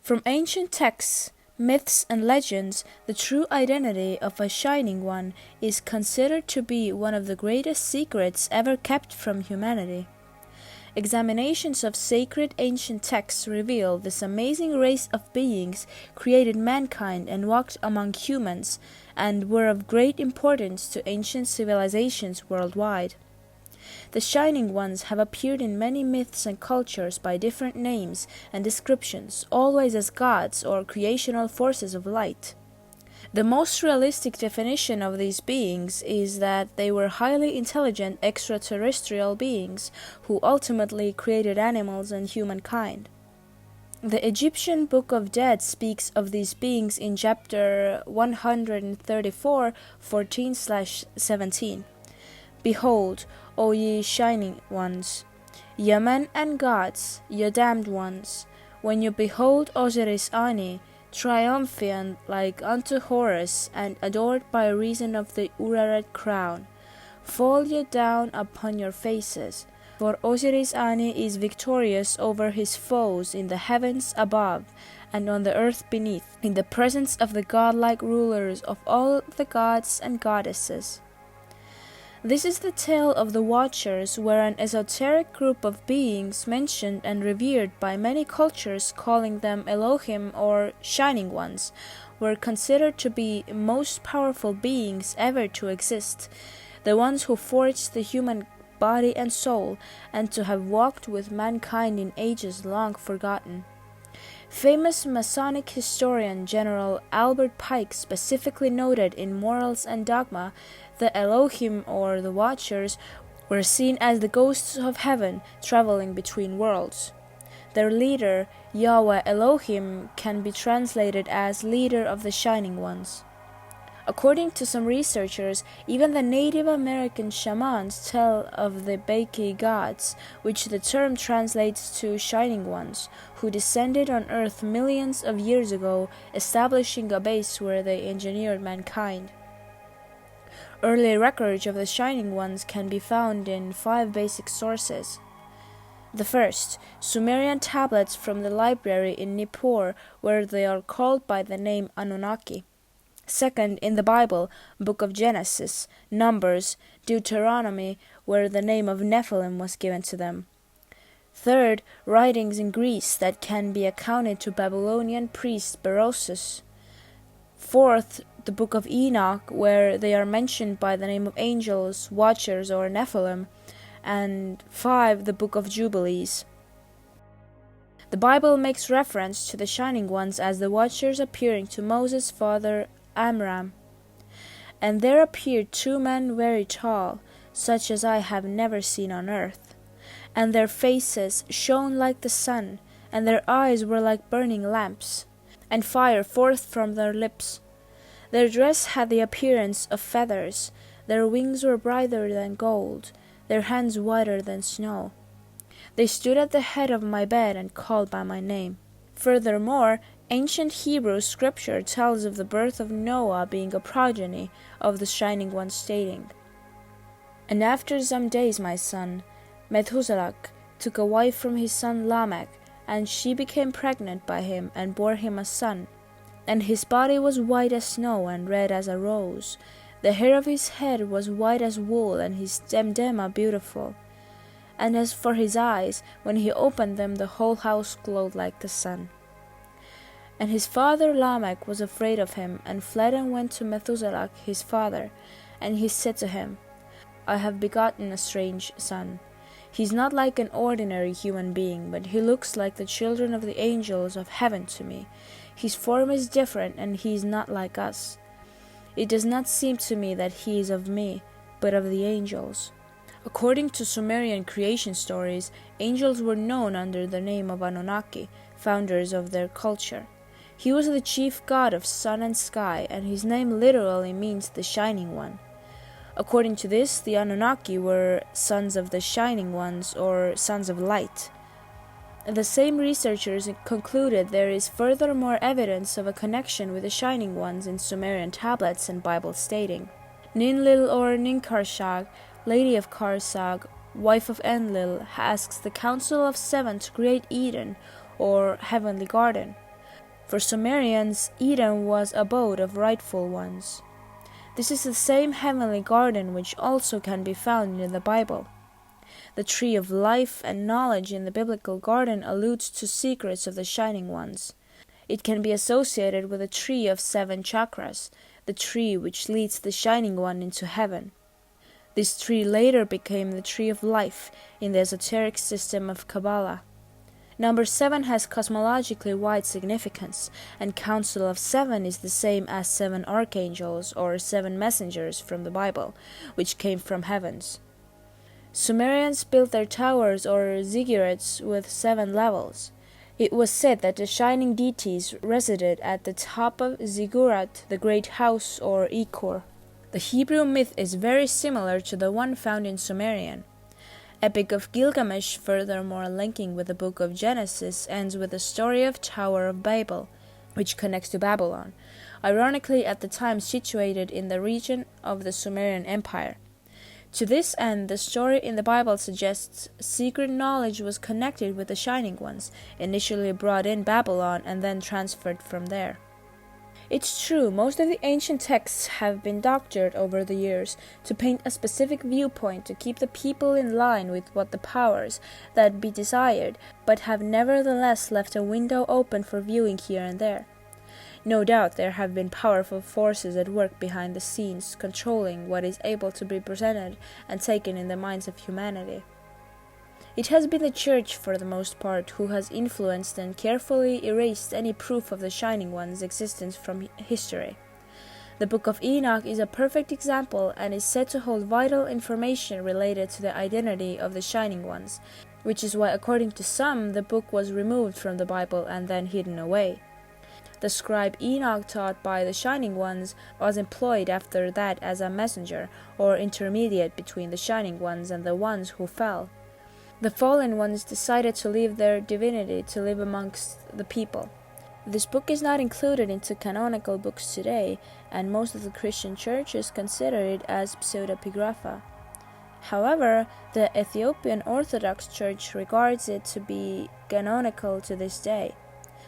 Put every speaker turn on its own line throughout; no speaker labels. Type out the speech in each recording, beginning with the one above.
From ancient texts, myths, and legends, the true identity of a Shining One is considered to be one of the greatest secrets ever kept from humanity. Examinations of sacred ancient texts reveal this amazing race of beings created mankind and walked among humans, and were of great importance to ancient civilizations worldwide. The Shining Ones have appeared in many myths and cultures by different names and descriptions, always as gods or creational forces of light. The most realistic definition of these beings is that they were highly intelligent extraterrestrial beings who ultimately created animals and humankind. The Egyptian Book of Dead speaks of these beings in chapter 134, 14-17. Behold, O ye shining ones, ye men and gods, ye damned ones, when you behold Osiris-Ani, triumphant like unto Horus, and adored by reason of the Urarat crown, fall ye down upon your faces, for Osiris-Ani is victorious over his foes in the heavens above and on the earth beneath, in the presence of the godlike rulers of all the gods and goddesses. This is the tale of the Watchers, where an esoteric group of beings mentioned and revered by many cultures, calling them Elohim or Shining Ones, were considered to be most powerful beings ever to exist, the ones who forged the human body and soul, and to have walked with mankind in ages long forgotten. Famous Masonic historian General Albert Pike specifically noted in Morals and Dogma the Elohim or the Watchers were seen as the ghosts of heaven traveling between worlds. Their leader, Yahweh Elohim, can be translated as leader of the Shining Ones. According to some researchers, even the Native American shamans tell of the Baki gods, which the term translates to Shining Ones, who descended on Earth millions of years ago, establishing a base where they engineered mankind. Early records of the Shining Ones can be found in 5 basic sources. The first, Sumerian tablets from the library in Nippur, where they are called by the name Anunnaki. Second, in the Bible, Book of Genesis, Numbers, Deuteronomy, where the name of Nephilim was given to them. Third, writings in Greece that can be accounted to Babylonian priest Berosus. Fourth, the Book of Enoch, where they are mentioned by the name of angels, watchers, or Nephilim. And 5, the Book of Jubilees. The Bible makes reference to the Shining Ones as the Watchers appearing to Moses' father Amram. And there appeared 2 men very tall, such as I have never seen on earth. And their faces shone like the sun, and their eyes were like burning lamps, and fire forth from their lips. Their dress had the appearance of feathers, their wings were brighter than gold, their hands whiter than snow. They stood at the head of my bed and called by my name. Furthermore, ancient Hebrew scripture tells of the birth of Noah being a progeny of the Shining One, stating, And after some days my son, Methuselah, took a wife from his son Lamech, and she became pregnant by him and bore him a son. And his body was white as snow and red as a rose. The hair of his head was white as wool, and his diadema beautiful. And as for his eyes, when he opened them, the whole house glowed like the sun. And his father Lamech was afraid of him, and fled and went to Methuselah his father. And he said to him, I have begotten a strange son. He is not like an ordinary human being, but he looks like the children of the angels of heaven to me. His form is different, and he is not like us. It does not seem to me that he is of me, but of the angels. According to Sumerian creation stories, angels were known under the name of Anunnaki, founders of their culture. He was the chief god of sun and sky, and his name literally means the Shining One. According to this, the Anunnaki were sons of the Shining Ones, or sons of light. The same researchers concluded there is furthermore evidence of a connection with the Shining Ones in Sumerian tablets and Bible, stating, Ninlil or Ninkarshag, lady of Karsag, wife of Enlil, asks the Council of Seven to create Eden, or heavenly garden. For Sumerians, Eden was abode of rightful ones. This is the same heavenly garden which also can be found in the Bible. The tree of life and knowledge in the biblical garden alludes to secrets of the Shining Ones. It can be associated with the tree of 7 chakras, the tree which leads the Shining One into heaven. This tree later became the tree of life in the esoteric system of Kabbalah. Number 7 has cosmologically wide significance, and Council of 7 is the same as 7 archangels or 7 messengers from the Bible, which came from heavens. Sumerians built their towers or ziggurats with 7 levels. It was said that the shining deities resided at the top of ziggurat, the great house or Ikor. The Hebrew myth is very similar to the one found in Sumerian. Epic of Gilgamesh, furthermore linking with the book of Genesis, ends with the story of Tower of Babel, which connects to Babylon, ironically at the time situated in the region of the Sumerian Empire. To this end, the story in the Bible suggests secret knowledge was connected with the Shining Ones, initially brought in Babylon and then transferred from there. It's true, most of the ancient texts have been doctored over the years to paint a specific viewpoint to keep the people in line with what the powers that be desired, but have nevertheless left a window open for viewing here and there. No doubt there have been powerful forces at work behind the scenes, controlling what is able to be presented and taken in the minds of humanity. It has been the Church, for the most part, who has influenced and carefully erased any proof of the Shining One's existence from history. The Book of Enoch is a perfect example and is said to hold vital information related to the identity of the Shining Ones, which is why, according to some, the book was removed from the Bible and then hidden away. The scribe Enoch, taught by the Shining Ones, was employed after that as a messenger, or intermediate between the Shining Ones and the ones who fell. The fallen ones decided to leave their divinity to live amongst the people. This book is not included into canonical books today, and most of the Christian churches consider it as pseudepigrapha. However, the Ethiopian Orthodox Church regards it to be canonical to this day.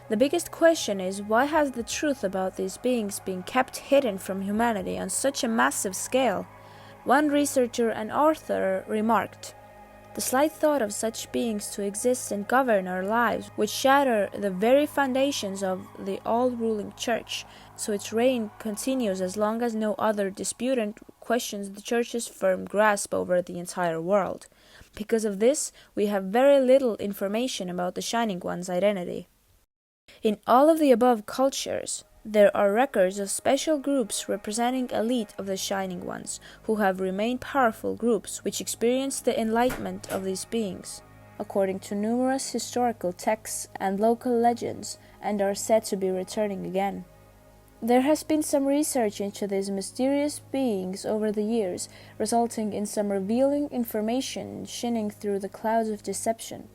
The biggest question is, why has the truth about these beings been kept hidden from humanity on such a massive scale? One researcher and author remarked, "The slight thought of such beings to exist and govern our lives would shatter the very foundations of the all-ruling church, so its reign continues as long as no other disputant questions the church's firm grasp over the entire world. Because of this, we have very little information about the Shining One's identity." In all of the above cultures, there are records of special groups representing elite of the Shining Ones, who have remained powerful groups which experienced the enlightenment of these beings, according to numerous historical texts and local legends, and are said to be returning again. There has been some research into these mysterious beings over the years, resulting in some revealing information shining through the clouds of deception.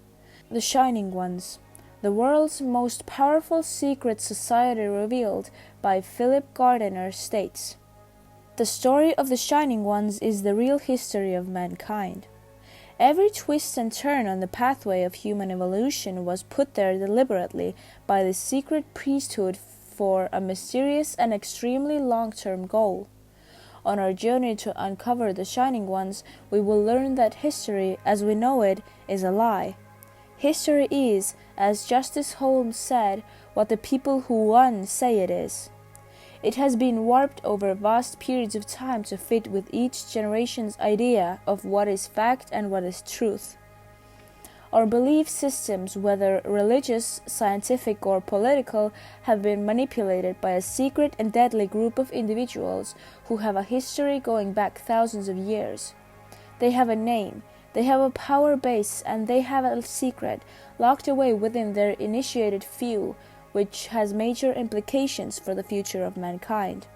The Shining Ones, the world's most powerful secret society revealed by Philip Gardiner, states, "The story of the Shining Ones is the real history of mankind. Every twist and turn on the pathway of human evolution was put there deliberately by the secret priesthood for a mysterious and extremely long-term goal. On our journey to uncover the Shining Ones, we will learn that history, as we know it, is a lie. History is, as Justice Holmes said, what the people who won say it is. It has been warped over vast periods of time to fit with each generation's idea of what is fact and what is truth. Our belief systems, whether religious, scientific, or political, have been manipulated by a secret and deadly group of individuals who have a history going back thousands of years. They have a name, they have a power base, and they have a secret locked away within their initiated few, which has major implications for the future of mankind.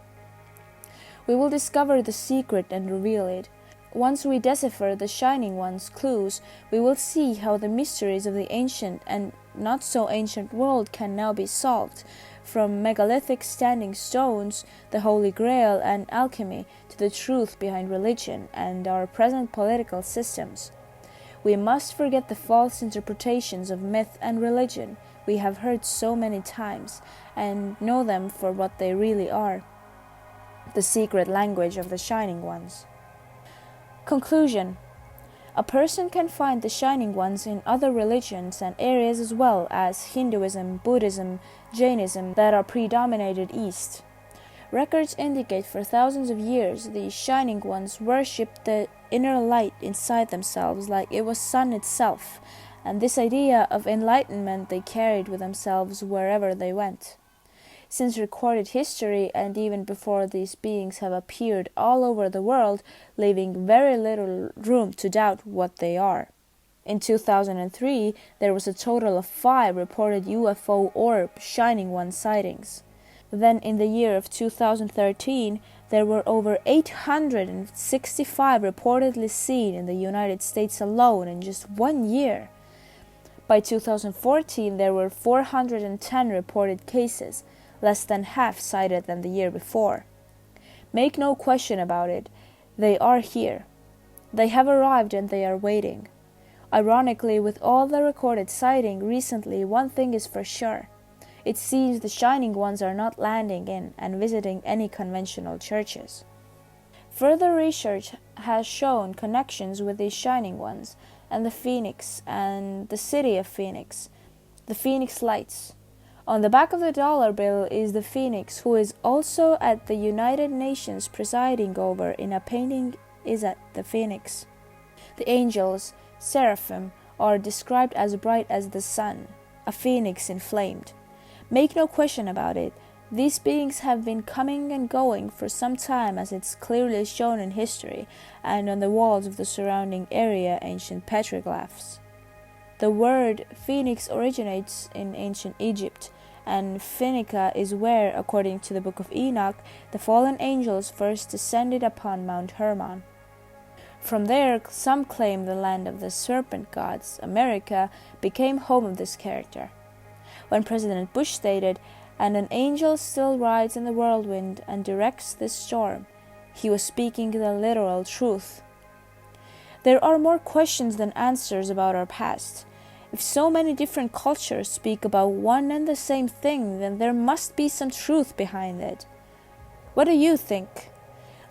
We will discover the secret and reveal it. Once we decipher the Shining One's clues, we will see how the mysteries of the ancient and not so ancient world can now be solved, from megalithic standing stones, the Holy Grail, and alchemy, to the truth behind religion and our present political systems. We must forget the false interpretations of myth and religion. we have heard so many times and know them for what they really are, the secret language of the Shining Ones. Conclusion. A person can find the Shining Ones in other religions and areas as well as Hinduism, Buddhism, Jainism that are predominated east. Records indicate for thousands of years these Shining Ones worshipped the inner light inside themselves like it was sun itself, and this idea of enlightenment they carried with themselves wherever they went. Since recorded history and even before these beings have appeared all over the world, leaving very little room to doubt what they are. In 2003, there was a total of 5 reported UFO orb Shining One sightings. Then in the year of 2013, there were over 865 reportedly seen in the United States alone in just 1 year. By 2014, there were 410 reported cases, less than half cited than the year before. Make no question about it, they are here. They have arrived and they are waiting. Ironically, with all the recorded sighting recently, one thing is for sure. It seems the Shining Ones are not landing in and visiting any conventional churches. Further research has shown connections with these Shining Ones and the Phoenix and the city of Phoenix, the Phoenix Lights. On the back of the dollar bill is the Phoenix, who is also at the United Nations presiding over in a painting is at the Phoenix. The angels, seraphim, are described as bright as the sun, a phoenix inflamed. Make no question about it, these beings have been coming and going for some time, as it's clearly shown in history and on the walls of the surrounding area ancient petroglyphs. The word phoenix originates in ancient Egypt, and Phoenicia is where, according to the Book of Enoch, the fallen angels first descended upon Mount Hermon. From there, some claim the land of the serpent gods, America, became home of this character. When President Bush stated, "And an angel still rides in the whirlwind and directs this storm," he was speaking the literal truth. There are more questions than answers about our past. If so many different cultures speak about one and the same thing, then there must be some truth behind it. What do you think?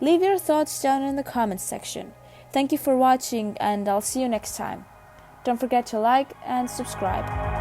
Leave your thoughts down in the comments section. Thank you for watching, and I'll see you next time. Don't forget to like and subscribe.